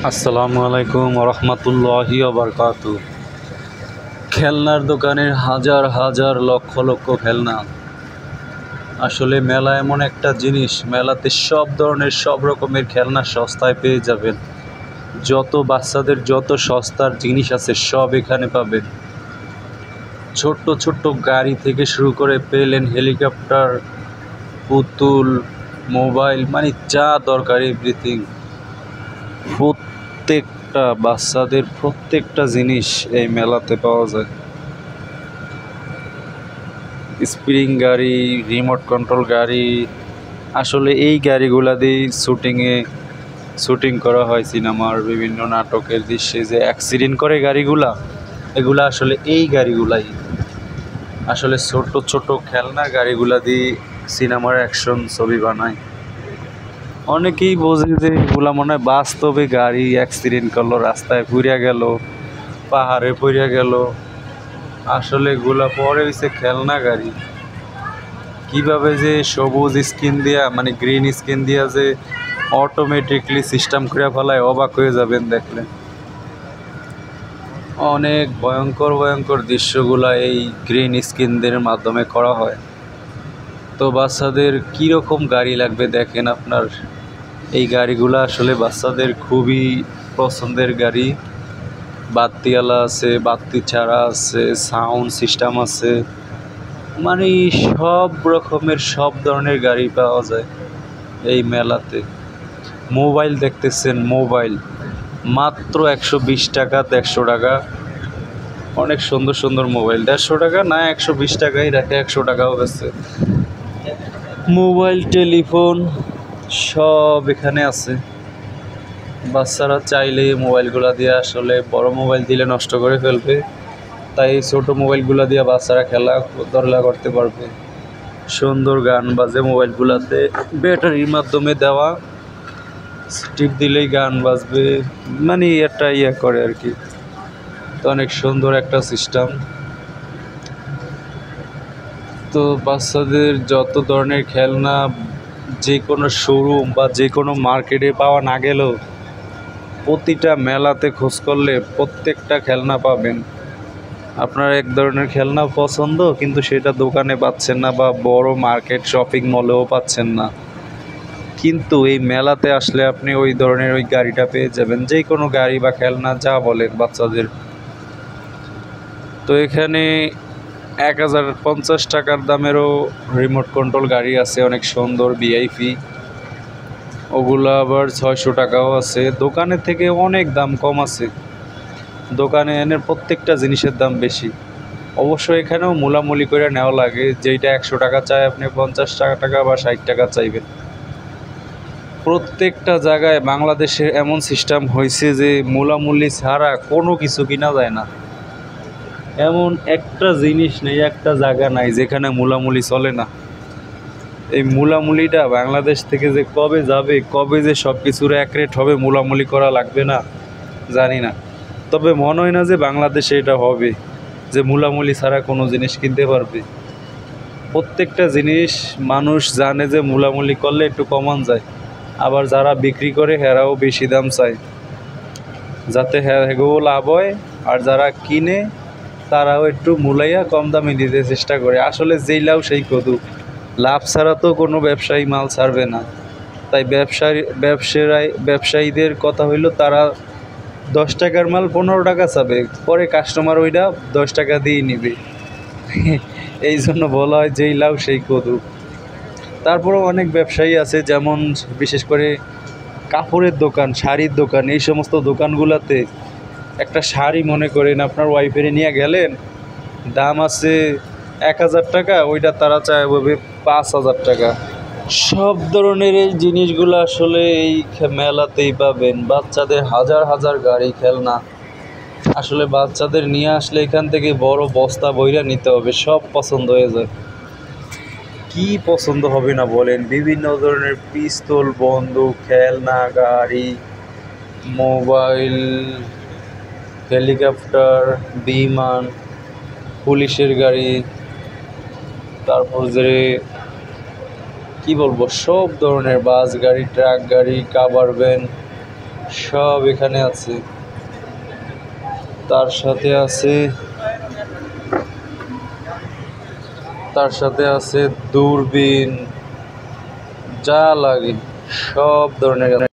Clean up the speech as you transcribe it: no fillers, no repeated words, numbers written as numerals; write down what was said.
আসসালামু আলাইকুম রহমতুল্লাহি বারকাতু। খেলনার দোকানের হাজার হাজার লক্ষ লক্ষ খেলনা। আসলে মেলা এমন একটা জিনিস, মেলাতে সব ধরনের সব রকমের খেলনা সস্তায় পেয়ে যাবেন। যত বাচ্চাদের যত সস্তার জিনিস আছে সব এখানে পাবেন। ছোট্ট ছোট্ট গাড়ি থেকে শুরু করে প্লেন, হেলিকপ্টার, পুতুল, মোবাইল, মানে যা দরকার এভরিথিং। প্রত্যেকটা বাচ্চাদের প্রত্যেকটা জিনিস এই মেলাতে পাওয়া যায়। স্প্রিং গাড়ি, রিমোট কন্ট্রোল গাড়ি, আসলে এই গাড়িগুলা দিয়ে শুটিং করা হয় সিনেমার বিভিন্ন নাটকের দৃশ্যে। যে অ্যাক্সিডেন্ট করে গাড়িগুলা, এগুলা আসলে এই গাড়িগুলাই। আসলে ছোট ছোট খেলনা গাড়িগুলা দিয়ে সিনেমার অ্যাকশন ছবি বানায়। অনেকেই বোঝে যে এগুলা মনে হয় বাস্তবে গাড়ি অ্যাক্সিডেন্ট করলো, রাস্তায় পুড়িয়া গেল, পাহাড়ে পড়িয়া গেল। আসলে এগুলা পরে হইছে খেলনা গাড়ি। কিভাবে যে সবুজ স্ক্রিন দিয়া, মানে গ্রিন স্ক্রিন দিয়া যে অটোমেটিকলি সিস্টেম করে ফেলায়, অবাক হয়ে যাবেন দেখলে। অনেক ভয়ঙ্কর ভয়ঙ্কর দৃশ্যগুলা এই গ্রিন স্ক্রিনদের মাধ্যমে করা হয়। তো বাচ্চাদের কীরকম গাড়ি লাগবে দেখেন আপনার। এই গাড়িগুলো আসলে বাচ্চাদের খুবই পছন্দের গাড়ি। বাত্তিওয়ালা আছে, বাত্তি ছাড়া আছে, সাউন্ড সিস্টেম আছে, মানে সব রকমের সব ধরনের গাড়ি পাওয়া যায় এই মেলাতে। মোবাইল দেখতেছেন, মোবাইল মাত্র 120 টাকা, 150 টাকা। অনেক সুন্দর সুন্দর মোবাইল, 150 টাকা না, 120 টাকাই রাখে, 100 টাকাও বেচে। মোবাইল, টেলিফোন সব এখানে আছে। বাচ্চারা চাইলে মোবাইলগুলো দিয়ে, আসলে বড় মোবাইল দিলে নষ্ট করে ফেলবে, তাই ছোট মোবাইলগুলো দিয়ে বাচ্চারা খেলাধুলা করতে পারবে। সুন্দর গান বাজে মোবাইলগুলোতে, ব্যাটারির মাধ্যমে দেওয়া, টিপ দিলেই গান বাজবে, মানে একটা করে আর কি। তো অনেক সুন্দর একটা সিস্টেম। তো বাচ্চাদের যত ধরনের খেলনা যে কোনো শোরুম বা যে কোনো মার্কেটে পাওয়া না গেলেও প্রতিটা মেলাতে খোঁজ করলে প্রত্যেকটা খেলনা পাবেন। আপনার এক ধরনের খেলনা পছন্দ, কিন্তু সেটা দোকানে পাচ্ছেন না, বা বড় মার্কেট শপিং মলেও পাচ্ছেন না, কিন্তু এই মেলাতে আসলে আপনি ওই ধরনের ওই গাড়িটা পেয়ে যাবেন। যে কোনো গাড়ি বা খেলনা যা বলেন বাচ্চাদের। তো এখানে 1050 টাকার দামেরও রিমোট কন্ট্রোল গাড়ি আছে, অনেক সুন্দর ভিআইপি। ওগুলো আবার 600 টাকাও আছে। দোকানের থেকে অনেক দাম কম আছে। দোকানে এনে প্রত্যেকটা জিনিসের দাম বেশি। অবশ্য এখানেও মূলামূলি করে নেওয়া লাগে, যেইটা 100 টাকা চায় আপনি 50 টাকা বা 60 টাকা চাইবেন। প্রত্যেকটা জায়গায় বাংলাদেশের এমন সিস্টেম হয়েছে যে মূলামূলি ছাড়া কোনো কিছু কিনা যায় না। এমন একটা জিনিস নেই, একটা জায়গা নাই যেখানে মূলামূলি চলে না। এই মূলামূলিটা বাংলাদেশ থেকে যে কবে যাবে, কবে যে সব কিছুর এক রেট হবে, মূলামূলি করা লাগবে না, জানি না। তবে মনে হয় না যে বাংলাদেশে এটা হবে যে মূলামূলি ছাড়া কোনো জিনিস কিনতে পারবে। প্রত্যেকটা জিনিস মানুষ জানে যে মূলামূলি করলে একটু কমান যায়, আবার যারা বিক্রি করে হেরাও বেশি দাম চায়, যাতে হেগোও লাভ হয়, আর যারা কিনে তারাও একটু মূলাইয়া কম দামে দিতে চেষ্টা করে। আসলে যেই লাভ সেই কদু, লাভ ছাড়া তো কোনো ব্যবসায়ী মাল ছাড়বে না। তাই ব্যবসায়ীদের কথা হইল, তারা 10 টাকার মাল 15 টাকা চাবে, পরে কাস্টমার ওইটা 10 টাকা দিয়ে নিবে। এই জন্য বলা হয় যেই লাভ সেই কদু। তারপরেও অনেক ব্যবসায়ী আছে, যেমন বিশেষ করে কাপড়ের দোকান, শাড়ির দোকান, এই সমস্ত দোকানগুলোতে একটা শাড়ি মনে করেন আপনার ওয়াইফের নিয়ে গেলেন, দাম আছে 1000 টাকা, ওইটা তারা চায় বলবে 5000 টাকা। সব ধরনের এই জিনিসগুলো আসলে এই মেলাতেই পাবেন। বাচ্চাদের হাজার হাজার গাড়ি খেলনা, আসলে বাচ্চাদের নিয়ে আসলে এখান থেকে বড় বস্তা বইরা নিতে হবে, সব পছন্দ হয়ে যায়। কি পছন্দ হবে না বলেন, বিভিন্ন ধরনের পিস্তল, বন্দুক, খেলনা, গাড়ি, মোবাইল, হেলিকপ্টার, বিমান, পুলিশের গাড়ি, তারপর যে কি বলবো, সব ধরনের বাস গাড়ি, ট্রাক গাড়ি, কাভার ভ্যান, সব এখানে আছে। তার সাথে আছে দূরবীন, যা লাগে সব ধরনের